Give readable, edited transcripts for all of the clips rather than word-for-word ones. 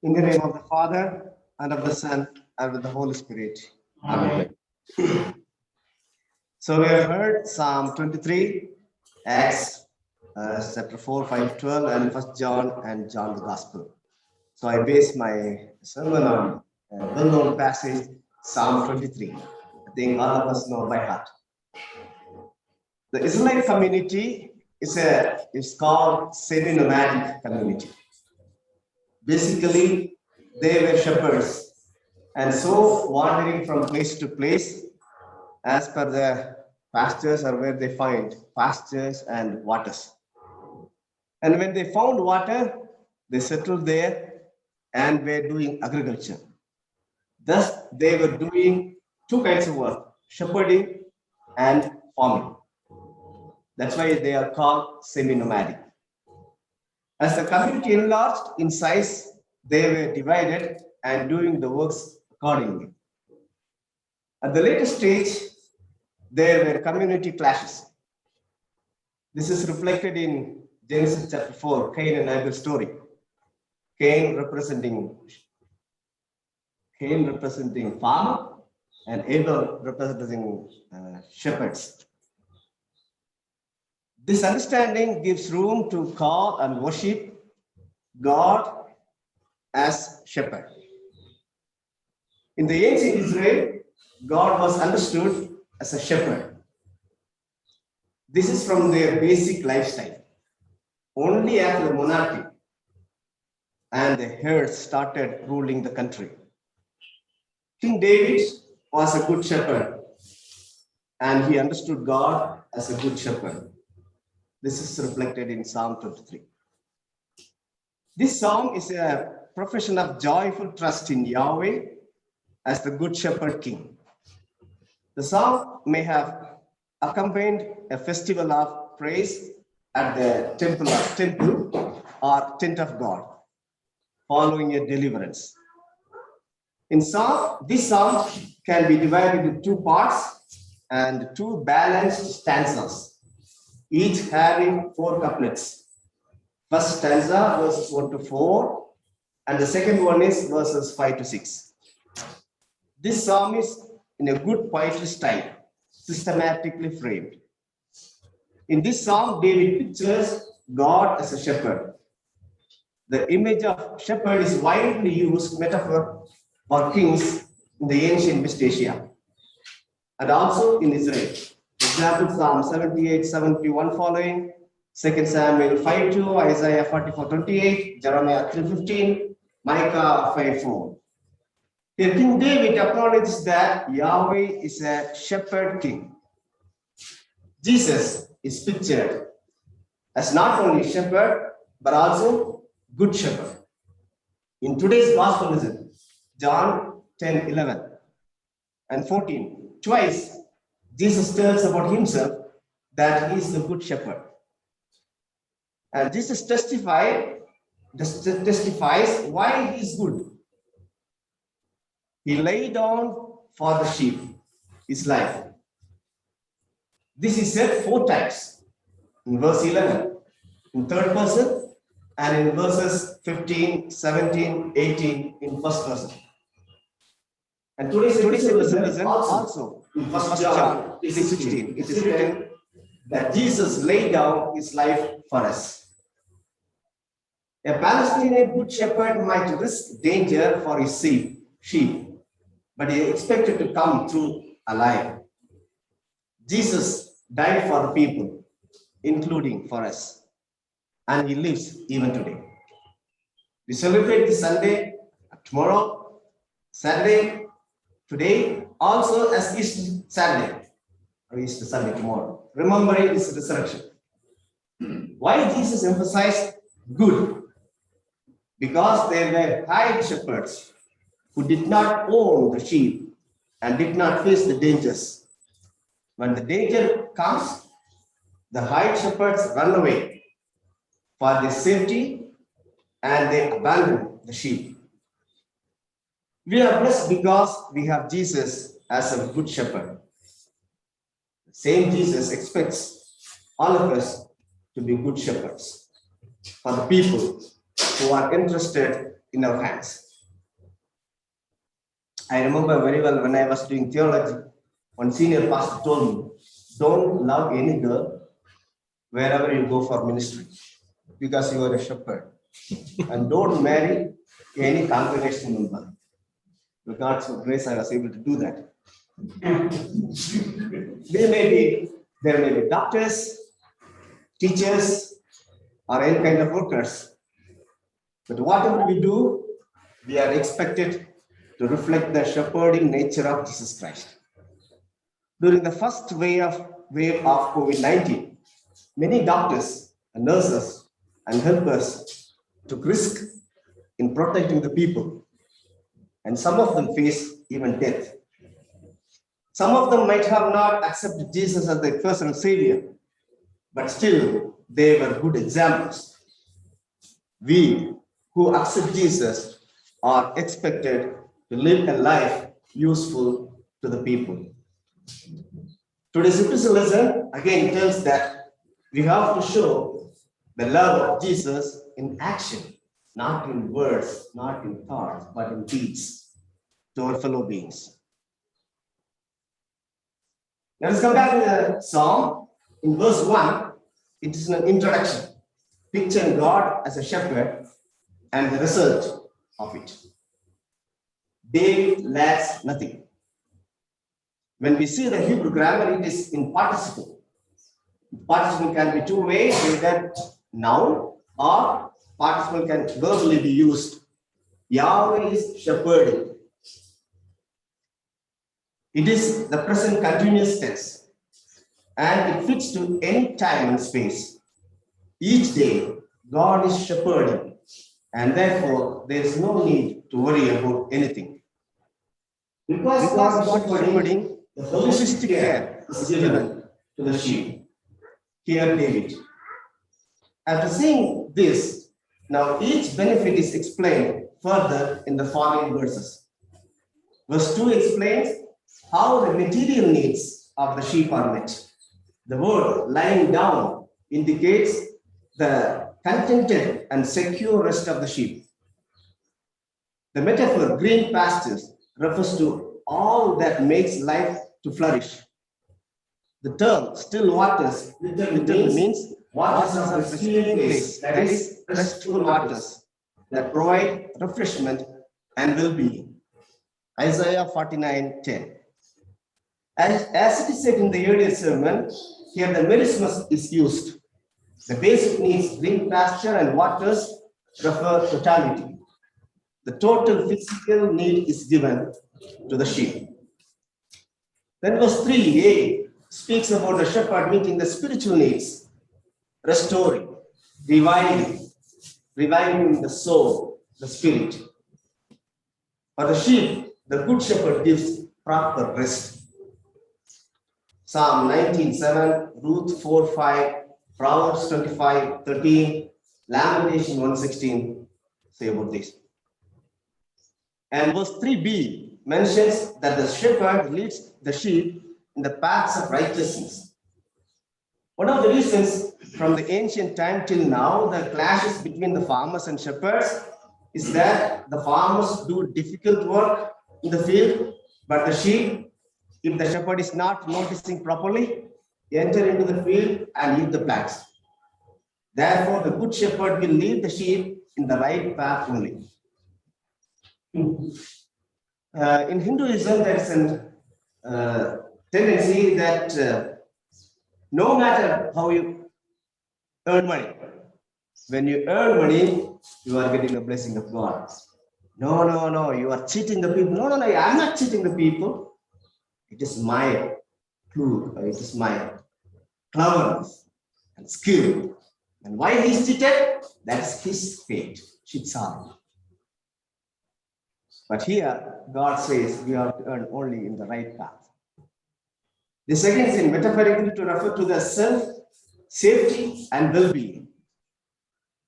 In the name of the Father, and of the Son, and of the Holy Spirit. Amen. So we have heard Psalm 23, Acts chapter 4, 5, 12, and 1 John and John the Gospel. So I base my sermon on a well-known passage, Psalm 23. I think all of us know by heart. The Israelite community is called semi-nomadic community. Basically, they were shepherds, and so wandering from place to place as per the pastures or where they find pastures and waters. And when they found water, they settled there and were doing agriculture. Thus, they were doing two kinds of work, shepherding and farming. That's why they are called semi-nomadic. As the community enlarged in size, they were divided and doing the works accordingly. At the later stage, there were community clashes. This is reflected in Genesis chapter 4, Cain and Abel story. Cain representing farmer and Abel representing shepherds. This understanding gives room to call and worship God as shepherd. In the ancient Israel, God was understood as a shepherd. This is from their basic lifestyle. Only after the monarchy and the herds started ruling the country. King David was a good shepherd, and he understood God as a good shepherd. This is reflected in Psalm 23. This psalm is a profession of joyful trust in Yahweh as the good shepherd king. The psalm may have accompanied a festival of praise at the temple or tent of God, following a deliverance. This psalm can be divided into two parts and two balanced stanzas, each having 4 couplets. First stanza, verses 1 to 4, and the second one is verses 5 to 6. This psalm is in a good poetry style, systematically framed. In this psalm, David pictures God as a shepherd. The image of shepherd is widely used metaphor for kings in the ancient West Asia and also in Israel. For example, Psalm 78, 71 following, 2 Samuel 5:2, Isaiah 44:28, Jeremiah 3:15, Micah 5:4. Here, King David acknowledges that Yahweh is a shepherd king. Jesus is pictured as not only shepherd, but also good shepherd. In today's gospel, listen, John 10:11 and 14, twice Jesus tells about himself that he is the good shepherd. And Jesus testifies why he is good. He laid down for the sheep his life. This is said 4 times in verse 11, in third person, and in verses 15, 17, 18 in first person. And today's episode also in 1 John 3:16. It is written that Jesus laid down his life for us. A Palestinian good shepherd might risk danger for his sheep, but he expected to come through alive. Jesus died for the people, including for us, and he lives even today. We celebrate this Sunday, tomorrow, Saturday, today, also as Easter Saturday, or Easter Sunday tomorrow, remembering his resurrection. Why Jesus emphasized good? Because they were hired shepherds who did not own the sheep and did not face the dangers. When the danger comes, the hired shepherds run away for their safety and they abandon the sheep. We are blessed because we have Jesus as a good shepherd. The same Jesus expects all of us to be good shepherds for the people who are interested in our hands. I remember very well when I was doing theology, one senior pastor told me, don't love any girl wherever you go for ministry, because you are a shepherd. And don't marry any congregation member. With God's grace, I was able to do that. There may be doctors, teachers, or any kind of workers. But whatever we do, we are expected to reflect the shepherding nature of Jesus Christ. During the first wave of COVID-19, many doctors and nurses and helpers took risk in protecting the people, and some of them faced even death. Some of them might have not accepted Jesus as their personal savior, but still they were good examples. We who accept Jesus are expected to live a life useful to the people. Today's epistle lesson again tells that we have to show the love of Jesus in action, not in words, not in thoughts, but in deeds to our fellow beings. Let us come back to the psalm. In verse 1, it is an introduction, picturing God as a shepherd and the result of it. David lacks nothing. When we see the Hebrew grammar, it is in participle. Participle can be two ways, either noun or participle can verbally be used. Yahweh is shepherding. It is the present continuous tense, and it fits to any time and space. Each day, God is shepherding, and therefore there is no need to worry about anything. Because God is shepherding, the holistic care is given to the sheep. Here, David. After seeing this, now each benefit is explained further in the following verses. Verse 2 explains how the material needs of the sheep are met. The word lying down indicates the contented and secure rest of the sheep. The metaphor green pastures refers to all that makes life to flourish. The term still waters literally means waters of the still place, that is, restful waters that provide refreshment and well-being. Isaiah 49:10. As it is said in the earlier sermon, here the merismus is used. The basic needs, green pasture and waters, refer totality. The total physical need is given to the sheep. Then verse 3a speaks about the shepherd meeting the spiritual needs, restoring, reviving the soul, the spirit. For the sheep, the good shepherd gives proper rest. Psalm 19:7, Ruth 4:5, Proverbs 25:13, Lamentation 1:16 say about this. And verse 3b mentions that the shepherd leads the sheep in the paths of righteousness. One of the reasons from the ancient time till now, the clashes between the farmers and shepherds is that the farmers do difficult work in the field, but the sheep, if the shepherd is not noticing properly, enter into the field and eat the plants. Therefore, the good shepherd will lead the sheep in the right path only. In Hinduism, there is a tendency that no matter how you earn money, when you earn money, you are getting the blessing of God. No, you are cheating the people. No, I'm not cheating the people. It is my clue, it is my cleverness and skill. And why he is cheated, that's his fate, Shitsar. But here, God says we are to earn only in the right path. The second thing, metaphorically to refer to the self, safety, and well-being.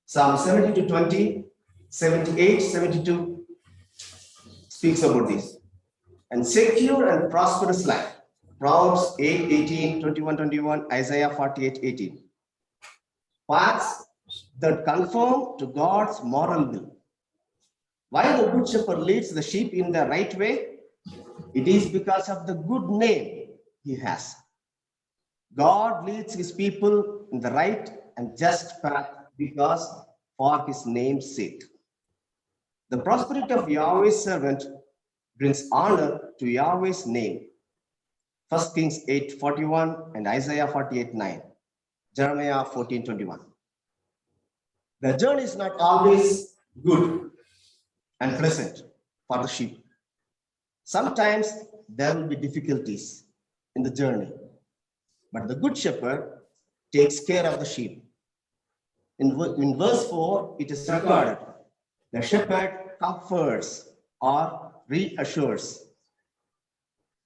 Psalm 70-20, 78, 72 speaks about this. And secure and prosperous life. Proverbs 8:18, 21:21, Isaiah 48:18. Paths that conform to God's moral will. Why the good shepherd leads the sheep in the right way? It is because of the good name he has. God leads his people in the right and just path because for his name's sake. The prosperity of Yahweh's servant brings honor to Yahweh's name. 1 Kings 8:41 and Isaiah 48:9, Jeremiah 14:21. The journey is not always good and pleasant for the sheep. Sometimes there will be difficulties in the journey, but the good shepherd takes care of the sheep. In verse 4, it is recorded, the shepherd comforts or reassures.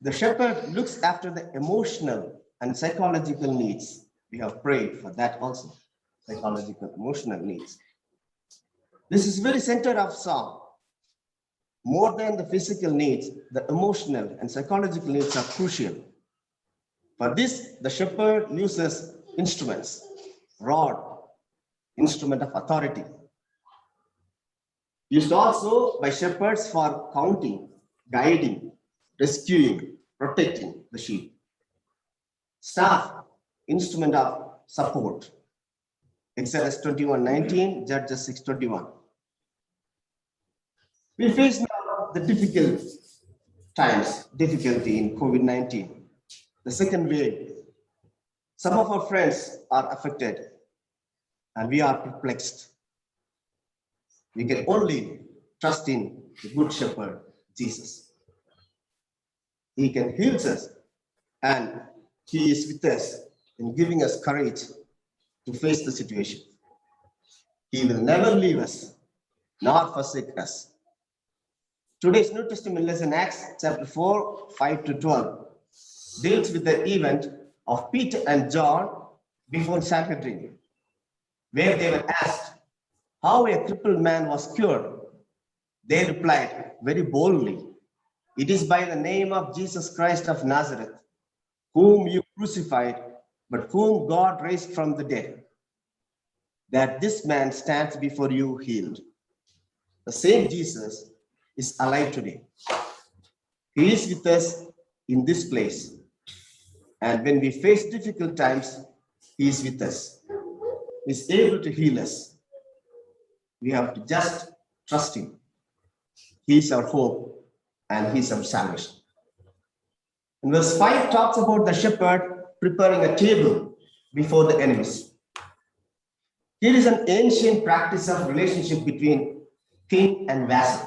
The shepherd looks after the emotional and psychological needs. We have prayed for that also, psychological, emotional needs. This is very center of Psalm. More than the physical needs, the emotional and psychological needs are crucial. For this, the shepherd uses instruments, rod, instrument of authority, used also by shepherds for counting, guiding, rescuing, protecting the sheep. Staff, instrument of support. Exodus 21:19, Judges 6:21. We face now the difficult times, difficulty in COVID-19, the second wave. Some of our friends are affected and we are perplexed. We can only trust in the good shepherd, Jesus. He can heal us and he is with us in giving us courage to face the situation. He will never leave us nor forsake us. Today's New Testament lesson, Acts chapter 4, 5-12, deals with the event of Peter and John before Sanhedrin, where they were asked how a crippled man was cured. They replied very boldly, "It is by the name of Jesus Christ of Nazareth, whom you crucified, but whom God raised from the dead, that this man stands before you healed." The same Jesus is alive today. He is with us in this place. And when we face difficult times, he is with us. He is able to heal us. We have to just trust him. He is our hope and he is our salvation. And verse 5 talks about the shepherd preparing a table before the enemies. Here is an ancient practice of relationship between king and vassal.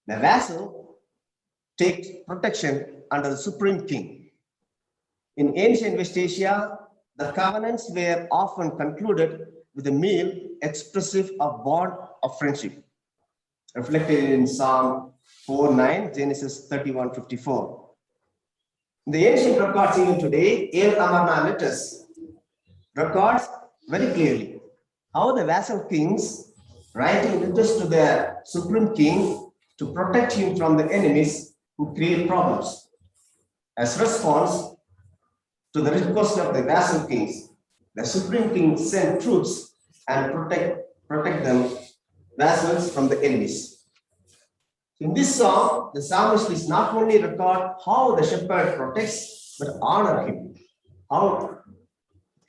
The vassal takes protection under the supreme king. In ancient West Asia, the covenants were often concluded with a meal expressive of bond of friendship, reflected in Psalm 4:9, Genesis 31:54. The ancient records even today, El Amarna letters, records very clearly how the vassal kings writing letters to their supreme king to protect him from the enemies who create problems. As response to the request of the vassal kings, the supreme king sent troops and protect them, vassals, from the enemies. In this song, the psalmist is not only record how the shepherd protects, but honor him. How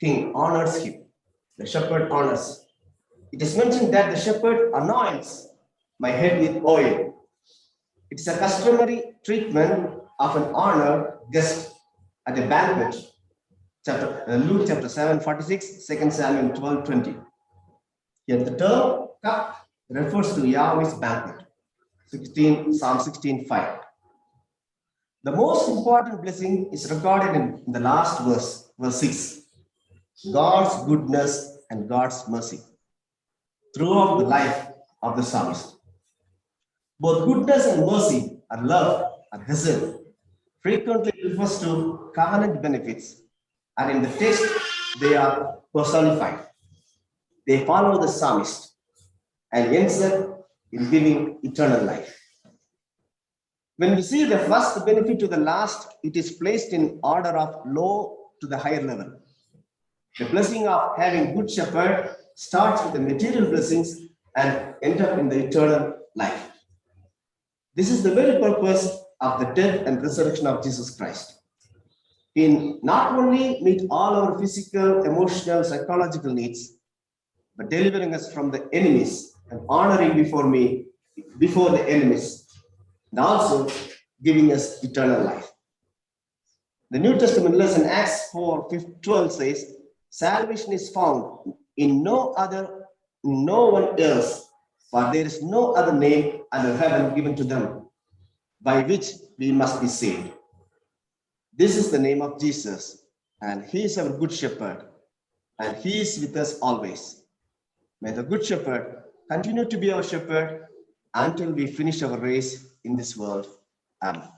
king honors him. The shepherd honors. It is mentioned that the shepherd anoints my head with oil. It is a customary treatment of an honored guest at a banquet. Luke chapter 7:46, 2 Samuel 12:20. Here the term cup refers to Yahweh's banquet. Psalm 16:5. The most important blessing is recorded in the last verse, verse 6. God's goodness and God's mercy throughout the life of the psalmist. Both goodness and mercy are love, are hesed, frequently refers to covenant benefits, and in the text they are personified. They follow the psalmist and ends up in giving eternal life. When we see the first benefit to the last, it is placed in order of low to the higher level. The blessing of having good shepherd starts with the material blessings and ends up in the eternal life. This is the very purpose of the death and resurrection of Jesus Christ. In not only meet all our physical, emotional, psychological needs, but delivering us from the enemies and honoring before the enemies, and also giving us eternal life. The New Testament lesson Acts 4:12 says, salvation is found in no one else, for there is no other name under heaven given to them by which we must be saved. This is the name of Jesus, and he is our good shepherd, and he is with us always. May the good shepherd continue to be our shepherd until we finish our race in this world. Amen.